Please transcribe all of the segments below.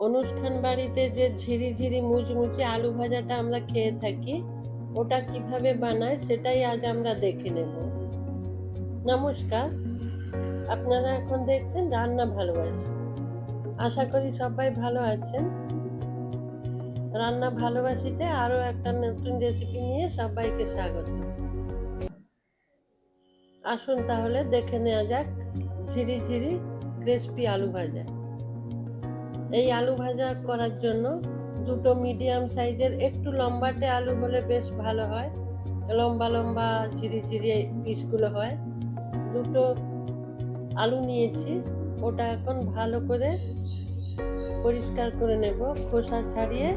অনুষ্ঠান বাড়িতে যে ঝিরিঝিরি মুচমুচে আলু ভাজাটা আমরা খেয়ে থাকি, ওটা কিভাবে বানায় সেটাই আজ আমরা দেখে নেব। নমস্কার, আপনারা এখন দেখছেন রান্না ভালোবাসি। আশা করি সবাই ভালো আছেন। রান্না ভালোবাসিতে আরও একটা নতুন রেসিপি নিয়ে সবাইকে স্বাগত। আসুন তাহলে দেখে নেওয়া যাক ঝিরিঝিরি ক্রিস্পি আলু ভাজা। এই আলু ভাজা করার জন্য দুটো মিডিয়াম সাইজের একটু লম্বাটে আলু হলে বেশ ভালো হয়, লম্বা লম্বা ঝিরিঝিরি পিসগুলো হয়। দুটো আলু নিয়েছি, ওটা এখন ভালো করে পরিষ্কার করে নেব, খোসা ছাড়িয়ে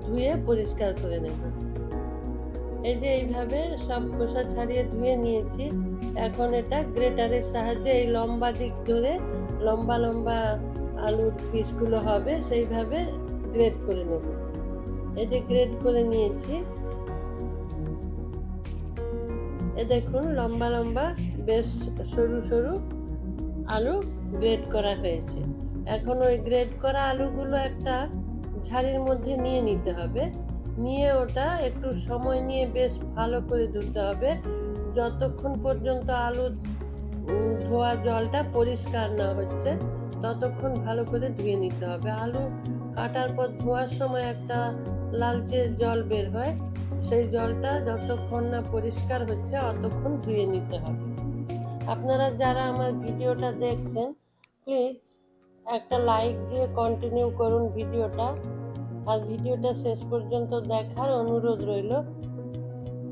ধুয়ে পরিষ্কার করে নেব। এই যে এইভাবে সব খোসা ছাড়িয়ে ধুয়ে নিয়েছি। এখন এটা গ্রেটারের সাহায্যে এই লম্বা দিক ধরে লম্বা লম্বা আলুর পিসগুলো হবে সেইভাবে গ্রেড করে নেব। এই যে গ্রেড করে নিয়েছি, এ দেখুন লম্বা লম্বা বেশ সরু সরু আলু গ্রেড করা হয়েছে। এখন ওই গ্রেড করা আলুগুলো একটা ঝাড়ির মধ্যে নিয়ে নিতে হবে। নিয়ে ওটা একটু সময় নিয়ে বেশ ভালো করে ধুতে হবে, যতক্ষণ পর্যন্ত আলু ধোয়া জলটা পরিষ্কার না হচ্ছে ততক্ষণ ভালো করে ধুয়ে নিতে হবে। আলু কাটার পর ধোয়ার সময় একটা লালচে জল বের হয়, সেই জলটা যতক্ষণ না পরিষ্কার হচ্ছে অতক্ষণ ধুয়ে নিতে হবে। আপনারা যারা আমার ভিডিওটা দেখছেন প্লিজ একটা লাইক দিয়ে কন্টিনিউ করুন ভিডিওটা, আর ভিডিওটা শেষ পর্যন্ত দেখার অনুরোধ রইল।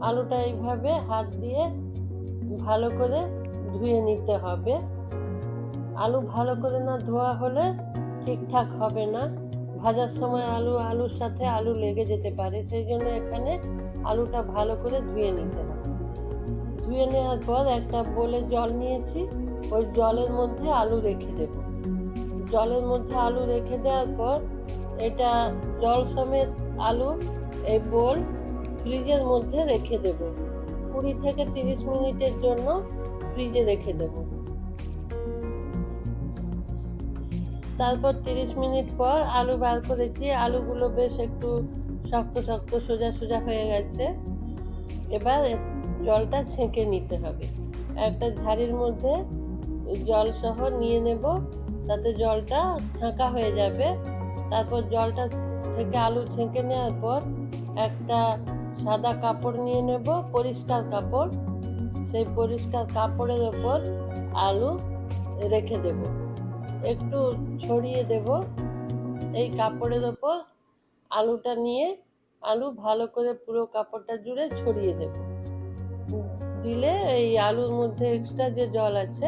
আলুটা এইভাবে হাত দিয়ে ভালো করে ধুয়ে নিতে হবে। আলু ভালো করে না ধোয়া হলে ঠিকঠাক হবে না, ভাজার সময় আলুর সাথে আলু লেগে যেতে পারে। সেই জন্য এখানে আলুটা ভালো করে ধুয়ে নিতে হবে। ধুয়ে নেওয়ার পর একটা বোলে জল নিয়েছি, ওই জলের মধ্যে আলু রেখে দেব। জলের মধ্যে আলু রেখে দেওয়ার পর এটা জল সমেত আলু এই বোল ফ্রিজের মধ্যে রেখে দেব। 20 থেকে 30 মিনিটের জন্য ফ্রিজে রেখে দেব। তারপর 30 মিনিট পর আলু বার করেছি। আলুগুলো বেশ একটু শক্ত শক্ত সোজা সোজা হয়ে গেছে। এবার জলটা ছেঁকে নিতে হবে। একটা ঝাড়ির মধ্যে জল সহ নিয়ে নেব, তাতে জলটা ছাঁকা হয়ে যাবে। তারপর জলটা থেকে আলু ছেঁকে নেওয়ার পর একটা সাদা কাপড় নিয়ে নেব, পরিষ্কার কাপড়। সেই পরিষ্কার কাপড়ের ওপর আলু রেখে দেব, একটু ছড়িয়ে দেব। এই কাপড়ের ওপর আলুটা নিয়ে আলু ভালো করে পুরো কাপড়টা জুড়ে ছড়িয়ে দেব। দিলে এই আলুর মধ্যে এক্সট্রা যে জল আছে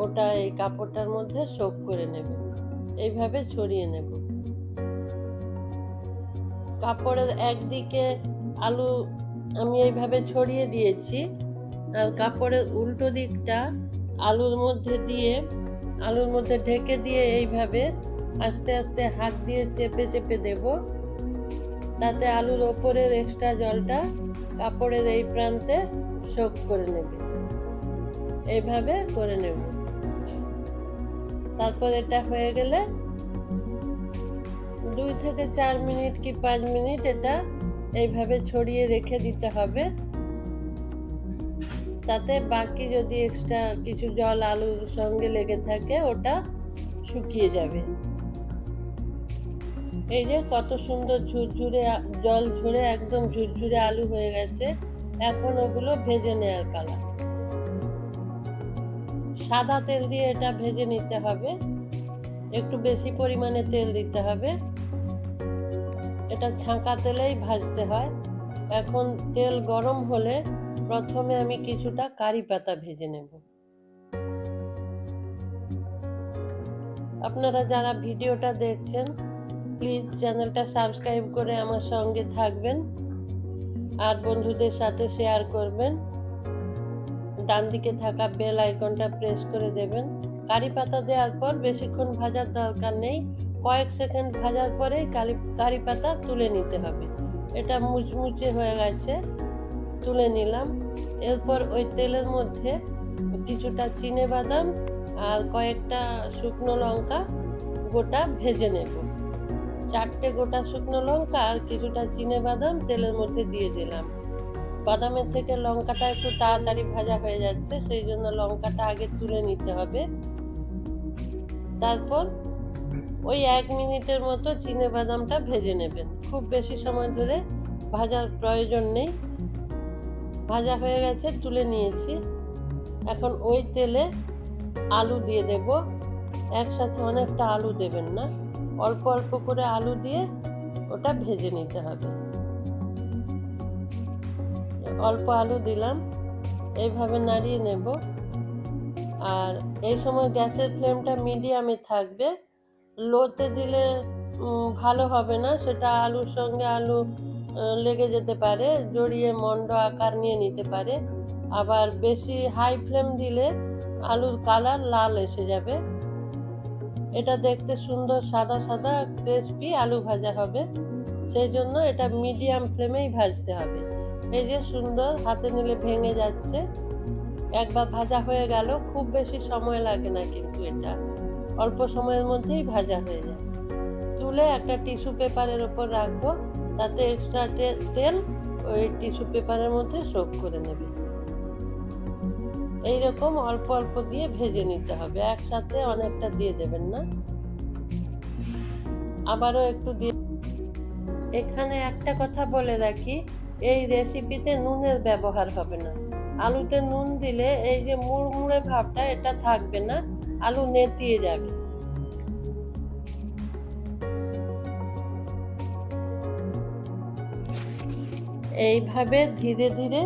ওটা এই কাপড়টার মধ্যে সোক করে নেবে। এইভাবে ছড়িয়ে নেব। কাপড়ের একদিকে আলু আমি এইভাবে ছড়িয়ে দিয়েছি, আর কাপড়ের উল্টো দিকটা আলুর মধ্যে ঢেকে দিয়ে এইভাবে আস্তে আস্তে হাত দিয়ে চেপে চেপে দেব। তাতে আলুর ওপরের এক্সট্রা জলটা কাপড়ের এই প্রান্তে সোক করে নেবে। এইভাবে করে নেব। তারপর এটা হয়ে গেলে 2 থেকে 4 মিনিট কি 5 মিনিট এটা এইভাবে ছড়িয়ে রেখে দিতে হবে। তাতে বাকি যদি এক্সট্রা কিছু জল আলুর সঙ্গে লেগে থাকে ওটা শুকিয়ে যাবে। এই যে কত সুন্দর ঝুরঝুরে জল ঝরে একদম ঝুরঝুরে আলু হয়ে গেছে। এখন ওগুলো ভেজে নেওয়ার পালা। সাদা তেল দিয়ে এটা ভেজে নিতে হবে, একটু বেশি পরিমাণে তেল দিতে হবে। এটা ছাঁকা তেলেই ভাজতে হয়। এখন তেল গরম হলে প্রথমে আমি কিছুটা কারি পাতা ভেজে নেব। আপনারা যারা ভিডিওটা দেখছেন প্লিজ চ্যানেলটা সাবস্ক্রাইব করে আমার সঙ্গে থাকবেন, আর বন্ধুদের সাথে শেয়ার করবেন। ডান দিকে থাকা বেল আইকনটা প্রেস করে দেবেন। কারি পাতা দেওয়ার পর বেশিক্ষণ ভাজার দরকার নেই, কয়েক সেকেন্ড ভাজার পরেই কারি পাতা তুলে নিতে হবে। এটা মুচমুচে হয়ে গেছে, তুলে নিলাম। এরপর ওই তেলের মধ্যে কিছুটা চিনেবাদাম আর কয়েকটা শুকনো লঙ্কা গোটা ভেজে নেব। 4টে গোটা শুকনো লঙ্কা আর কিছুটা চিনেবাদাম তেলের মধ্যে দিয়ে দিলাম। বাদামের থেকে লঙ্কাটা একটু তাড়াতাড়ি ভাজা হয়ে যাচ্ছে, সেই জন্য লঙ্কাটা আগে তুলে নিতে হবে। তারপর ওই 1 মিনিটের মতো চিনেবাদামটা ভেজে নেবেন। খুব বেশি সময় ধরে ভাজার প্রয়োজন নেই। ভাজা হয়ে গেছে, তুলে নিয়েছি। এখন ওই তেলে আলু দিয়ে দেব। একসাথে অনেকটা আলু দেবেন না, অল্প অল্প করে আলু দিয়ে ওটা ভেজে নিতে হবে। অল্প আলু দিলাম, এইভাবে নাড়িয়ে নেব। আর এই সময় গ্যাসের ফ্লেমটা মিডিয়ামে থাকবে। লোতে দিলে ভালো হবে না, সেটা আলুর সঙ্গে আলু লেগে যেতে পারে, জড়িয়ে মন্ড আকার নিয়ে নিতে পারে। আবার বেশি হাই ফ্লেম দিলে আলুর কালার লাল এসে যাবে। এটা দেখতে সুন্দর সাদা সাদা ক্রিসপি আলু ভাজা হবে, সেই জন্য এটা মিডিয়াম ফ্লেমেই ভাজতে হবে। এই যে সুন্দর, হাতে নিলে ভেঙে যাচ্ছে। একবার ভাজা হয়ে গেল, খুব বেশি সময় লাগে না, কিন্তু এটা অল্প সময়ের মধ্যেই ভাজা হয়ে যায়। তুলে একটা টিস্যু পেপারের ওপর রাখবো, তাতে এক্সট্রা তেল ওই টিস্যু পেপারের মধ্যে সোক করে নেবে। এইরকম অল্প অল্প দিয়ে ভেজে নিতে হবে, একসাথে অনেকটা দিয়ে দেবেন না। আবারও একটু দিয়ে। এখানে একটা কথা বলে রাখি, এই রেসিপিতে নুনের ব্যবহার হবে না। আলুতে নুন দিলে এই যে মুড়মুড়ে ভাবটা এটা থাকবে না, আলু নেতিয়ে যাবে। এইভাবে ধীরে ধীরে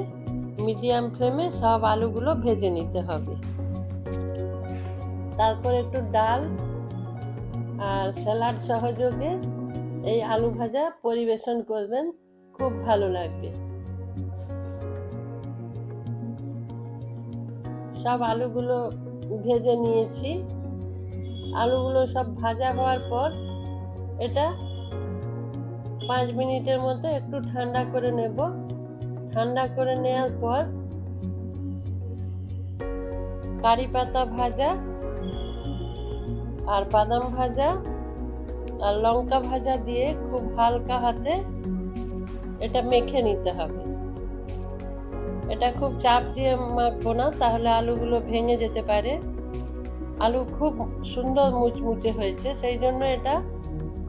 মিডিয়াম ফ্লেমে সব আলুগুলো ভেজে নিতে হবে। তারপর একটু ডাল আর স্যালাড সহযোগে এই আলু ভাজা পরিবেশন করবেন, খুব ভালো লাগবে। সব আলুগুলো ভেজে নিয়েছি। আলুগুলো সব ভাজা হওয়ার পর এটা 5 মিনিটের মতো একটু ঠান্ডা করে নেব। ঠান্ডা করে নেওয়ার পর কারি পাতা ভাজা আর বাদাম ভাজা আর লঙ্কা ভাজা দিয়ে খুব হালকা হাতে এটা মেখে নিতে হবে। এটা খুব চাপ দিয়ে মাখবো না, তাহলে আলুগুলো ভেঙে যেতে পারে। আলু খুব সুন্দর মুচমুচে হয়েছে, সেই জন্য এটা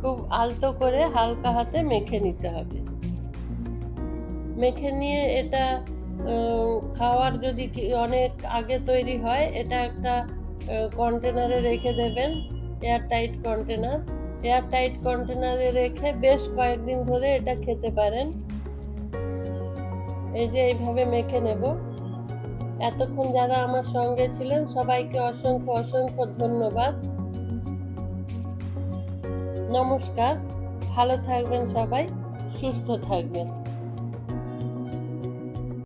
খুব আলতো করে হালকা হাতে মেখে নিতে হবে। মেখে নিয়ে এটা খাওয়ার যদি অনেক আগে তৈরি হয়, এটা একটা কন্টেনারে রেখে দেবেন, এয়ারটাইট কন্টেনার। এয়ারটাইট কন্টেনারে রেখে বেশ কয়েকদিন ধরে এটা খেতে পারেন। এই যে এইভাবে মেখে নেব। এতক্ষণ যারা আমার সঙ্গে ছিলেন সবাইকে অসংখ্য অসংখ্য ধন্যবাদ। নমস্কার, ভালো থাকবেন সবাই, সুস্থ থাকবেন।